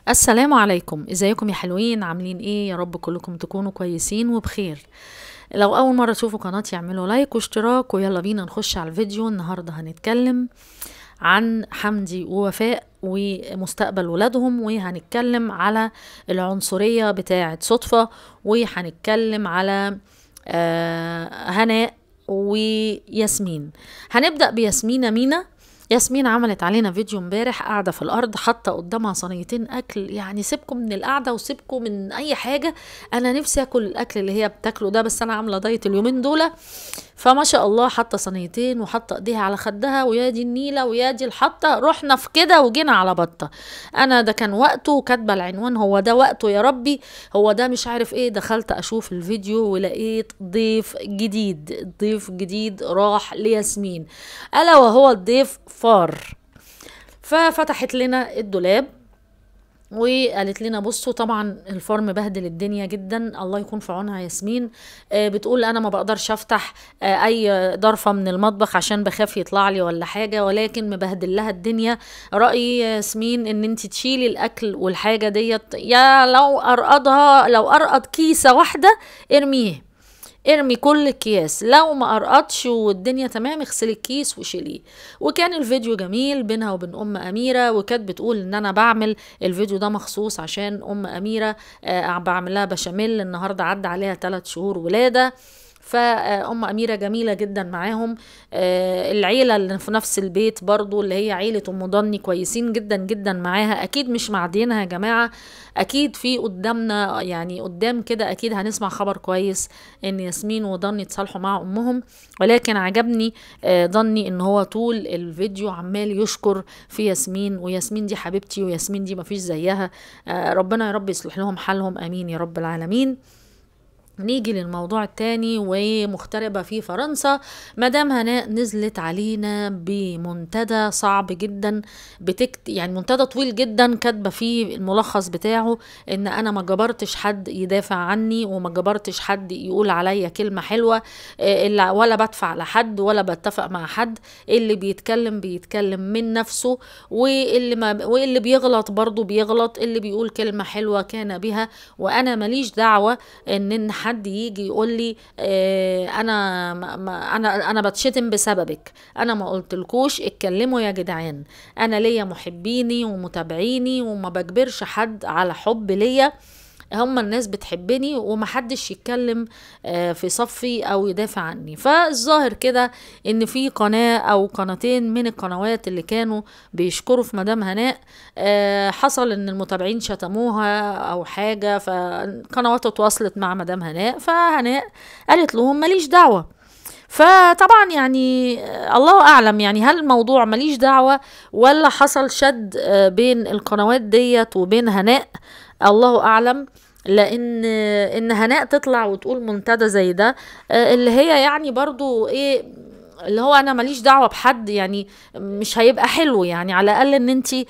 السلام عليكم، ازيكم يا حلوين؟ عاملين ايه؟ يا رب كلكم تكونوا كويسين وبخير. لو اول مرة تشوفوا قناتي اعملوا لايك واشتراك، ويلا بينا نخش على الفيديو. النهاردة هنتكلم عن حمدي ووفاء ومستقبل ولادهم، وهنتكلم على العنصرية بتاعة صدفة، وهنتكلم على هناء وياسمين. هنبدأ بياسمين مينا. ياسمين عملت علينا فيديو امبارح، قاعده في الارض حاطه قدامها صينيتين اكل، يعني سيبكم من القعده وسيبكم من اي حاجه، انا نفسي اكل الاكل اللي هي بتاكله ده، بس انا عامله دايت اليومين دول. فما شاء الله حاطه صينيتين وحاطه ايديها على خدها، ويا دي النيله ويا دي الحطه، رحنا في كده وجينا على بطه. انا ده كان وقته، وكاتبه العنوان هو ده وقته يا ربي، هو ده مش عارف ايه. دخلت اشوف الفيديو ولقيت ضيف جديد راح لياسمين، الا وهو الضيف فار. ففتحت لنا الدولاب وقالت لنا بصوا، طبعا الفار مبهدل الدنيا جدا، الله يكون في عونها ياسمين. بتقول انا ما بقدرش افتح اي ضرفة من المطبخ عشان بخاف يطلع لي ولا حاجة، ولكن مبهدل لها الدنيا. رأيي ياسمين ان انت تشيلي الاكل والحاجة ديت، يا لو ارقد كيسة واحدة ارمي كل الكياس، لو ما ارقدش والدنيا تمام اغسلي الكيس وشيليه. وكان الفيديو جميل بينها وبين ام اميره، وكانت بتقول ان انا بعمل الفيديو ده مخصوص عشان ام اميره بعمل لها بشاميل، النهارده عدى عليها 3 شهور ولاده. فأم أميرة جميلة جدا معاهم. العيلة اللي في نفس البيت برضو اللي هي عيلة أم ضني كويسين جدا جدا معاها، أكيد مش معدينها يا جماعة، أكيد في قدامنا يعني قدام كده أكيد هنسمع خبر كويس إن ياسمين وضني اتصالحوا مع أمهم. ولكن عجبني ضني إن هو طول الفيديو عمال يشكر في ياسمين، وياسمين دي حبيبتي، وياسمين دي مفيش زيها. ربنا يا رب يصلح لهم حالهم، أمين يا رب العالمين. نيجي للموضوع التاني، ومغتربة في فرنسا. مدام هناء نزلت علينا بمنتدى صعب جدا، يعني منتدى طويل جدا، كاتبة فيه الملخص بتاعه ان انا ما جبرتش حد يدافع عني، وما جبرتش حد يقول عليا كلمة حلوة، ولا بدفع لحد ولا بتفق مع حد. اللي بيتكلم من نفسه، واللي بيغلط برضو بيغلط، اللي بيقول كلمة حلوة كان بها، وانا ماليش دعوة ان حد يجي يقول لي انا بتشتم بسببك. انا ما قلتلكوش اتكلموا يا جدعان، انا ليا محبيني ومتابعيني، وما بجبرش حد على حب ليا، هم الناس بتحبني، ومحدش يتكلم في صفي او يدافع عني. فالظاهر كده ان في قناة او قناتين من القنوات اللي كانوا بيشكروا في مدام هناء، حصل ان المتابعين شتموها او حاجة، فقنوات اتواصلت مع مدام هناء، فهناء قالت لهم ماليش دعوة. فطبعا يعني الله اعلم، يعني هل الموضوع ماليش دعوة ولا حصل شد بين القنوات ديت وبين هناء؟ الله اعلم. لان هناء تطلع وتقول منتدى زي ده، اللي هي يعني برضو ايه، اللي هو انا ماليش دعوة بحد، يعني مش هيبقى حلو، يعني على الاقل ان انتي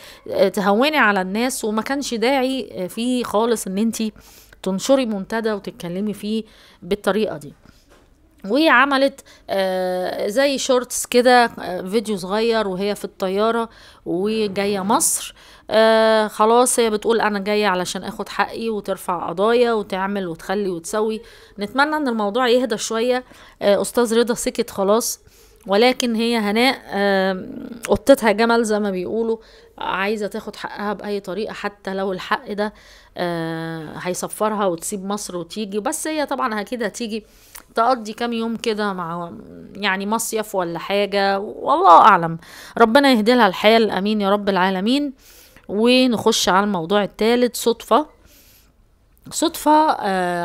تهوني على الناس، وما كانش داعي فيه خالص ان انتي تنشري منتدى وتتكلمي فيه بالطريقة دي. وعملت زي شورتس كده، فيديو صغير وهي في الطيارة وجاية مصر. خلاص هي بتقول انا جاية علشان اخد حقي، وترفع قضايا وتعمل وتخلي وتسوي. نتمنى ان الموضوع يهدى شوية. استاذ رضا سكت خلاص، ولكن هي هناء قطتها جمل زي ما بيقولوا، عايزة تاخد حقها بأي طريقة، حتى لو الحق ده هيسفرها وتسيب مصر وتيجي. بس هي طبعا أكيد هتيجي تقضي كام يوم كده مع يعني مصيف ولا حاجة، والله أعلم. ربنا يهدي لها الحال، أمين يا رب العالمين. ونخش على الموضوع الثالث. صدفة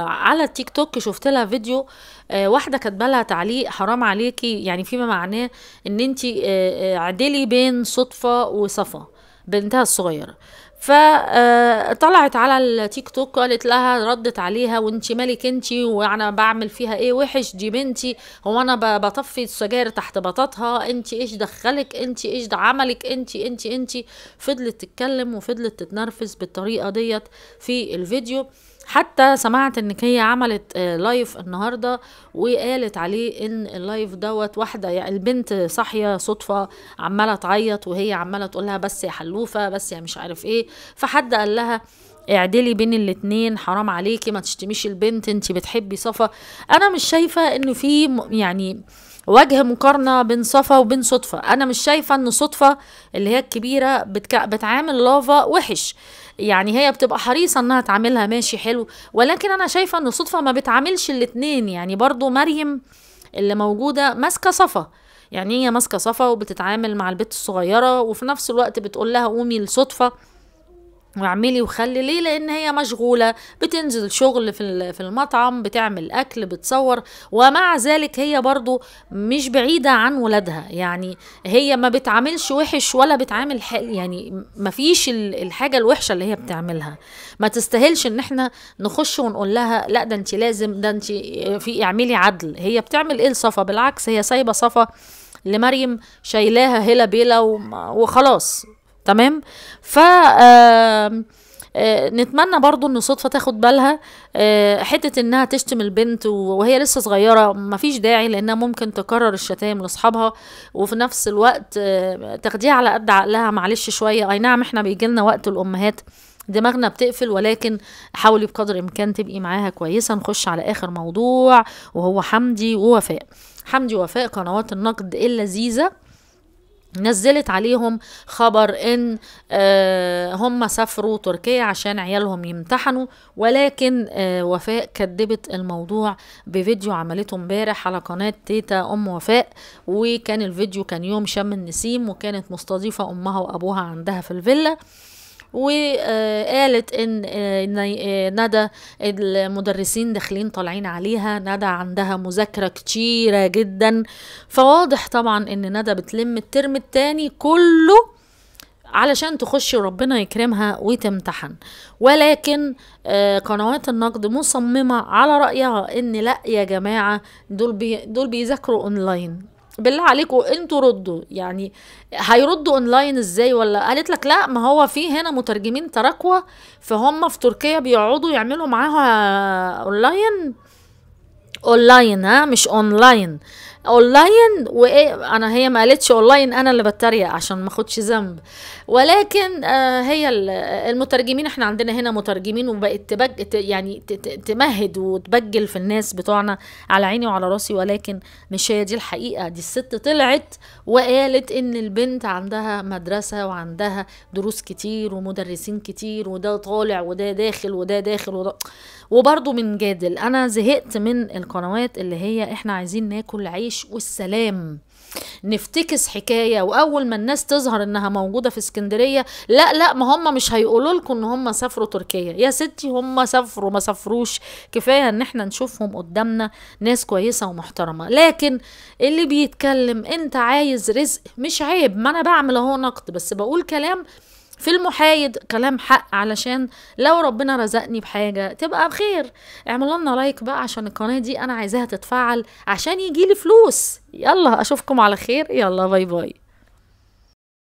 على التيك توك شفت لها فيديو، واحدة كاتبه لها تعليق حرام عليكي، يعني فيما معناه ان انتي عدلي بين صدفة وصفا بنتها الصغيرة. فطلعت على التيك توك قالت لها، ردت عليها وانتي مالك انتي، وانا بعمل فيها ايه وحش؟ دي بنتي، هو انا بطفي السجاير تحت بطاطها؟ انتي ايش دخلك؟ انتي ايش ده عملك؟ انتي فضلت تتكلم وفضلت تتنرفز بالطريقة ديت في الفيديو. حتى سمعت ان هي عملت لايف النهارده، وقالت عليه ان اللايف دوت واحده، يعني البنت صاحيه صدفه عماله تعيط، وهي عماله تقول لها بس يا حلوفه، بس يا مش عارف ايه، فحد قال لها اعدلي بين الاتنين، حرام عليكي ما تشتميش البنت، انتي بتحبي صفا. انا مش شايفة انه في يعني وجه مقارنة بين صفا وبين صدفة. انا مش شايفة ان صدفة اللي هي الكبيرة بتعامل لافا وحش، يعني هي بتبقى حريصة انها تعاملها ماشي حلو، ولكن انا شايفة ان صدفة ما بتعاملش الاتنين. يعني برضو مريم اللي موجودة ماسكة صفا، يعني هي ماسكة صفا وبتتعامل مع البنت الصغيرة، وفي نفس الوقت بتقول لها قومي لصدفة واعملي وخلي. ليه؟ لان هي مشغولة، بتنزل شغل في المطعم، بتعمل اكل، بتصور، ومع ذلك هي برضو مش بعيدة عن ولادها. يعني هي ما بتعملش وحش ولا بتعامل يعني ما فيش الحاجة الوحشة اللي هي بتعملها. ما تستاهلش ان احنا نخش ونقول لها لا ده انت لازم، ده انت في اعملي عدل. هي بتعمل ايه لصفا؟ بالعكس هي سايبة صفا لمريم، شايلاها هلا بيلا وخلاص. تمام. ف نتمنى برضو ان صدفة تاخد بالها. حتة انها تشتم البنت وهي لسه صغيرة مفيش داعي، لانها ممكن تكرر الشتام لاصحابها، وفي نفس الوقت تاخديها على قد عقلها. معلش شوية، اي نعم احنا بيجيلنا وقت الامهات دماغنا بتقفل، ولكن حاولي بقدر الامكان تبقي معاها كويسة. نخش على اخر موضوع وهو حمدي ووفاء. حمدي ووفاء قنوات النقد اللذيذة نزلت عليهم خبر ان هم سافروا تركيا عشان عيالهم يمتحنوا، ولكن وفاء كدبت الموضوع بفيديو عملته امبارح على قناة تيتا ام وفاء. وكان الفيديو كان يوم شم النسيم، وكانت مستضيفة امها وابوها عندها في الفيلا، وقالت ان ندى المدرسين داخلين طالعين عليها، ندى عندها مذاكرة كتيرة جدا. فواضح طبعا ان ندى بتلم الترم التاني كله علشان تخش وربنا يكرمها وتمتحن. ولكن قنوات النقد مصممة على رأيها ان لا يا جماعة، دول بيذاكروا اونلاين. بالله عليكم انتوا ردوا، يعني هيردوا اونلاين ازاي؟ ولا قالت لك لا ما هو في هنا مترجمين تراكوة، فهم في تركيا بيقعدوا يعملوا معاها اونلاين ها، مش اونلاين، اونلاين. وايه انا هي ما قالتش اونلاين، انا اللي بتريق عشان ما اخدش ذنب. ولكن هي المترجمين، احنا عندنا هنا مترجمين، وبقت يعني تمهد وتبجل في الناس بتوعنا، على عيني وعلى راسي. ولكن مش هي دي الحقيقة. دي الست طلعت وقالت ان البنت عندها مدرسة وعندها دروس كتير ومدرسين كتير، وده طالع وده داخل وده داخل وده. وبرضو من جادل، انا زهقت من القنوات اللي هي احنا عايزين ناكل عيش والسلام، نفتكس حكاية، واول ما الناس تظهر انها موجودة في اسكندرية لا ما هم مش هيقولوا لكم ان هم سافروا تركيا. يا ستي هم سافروا ما سافروش، كفاية ان احنا نشوفهم قدامنا ناس كويسة ومحترمة. لكن اللي بيتكلم انت عايز رزق مش عيب، ما انا بعمل اهو نقد، بس بقول كلام في المحايد، كلام حق، علشان لو ربنا رزقني بحاجة تبقى بخير. اعملوا لنا لايك بقى عشان القناة دي انا عايزاها تتفعل عشان يجيلي فلوس. يلا اشوفكم على خير، يلا باي باي.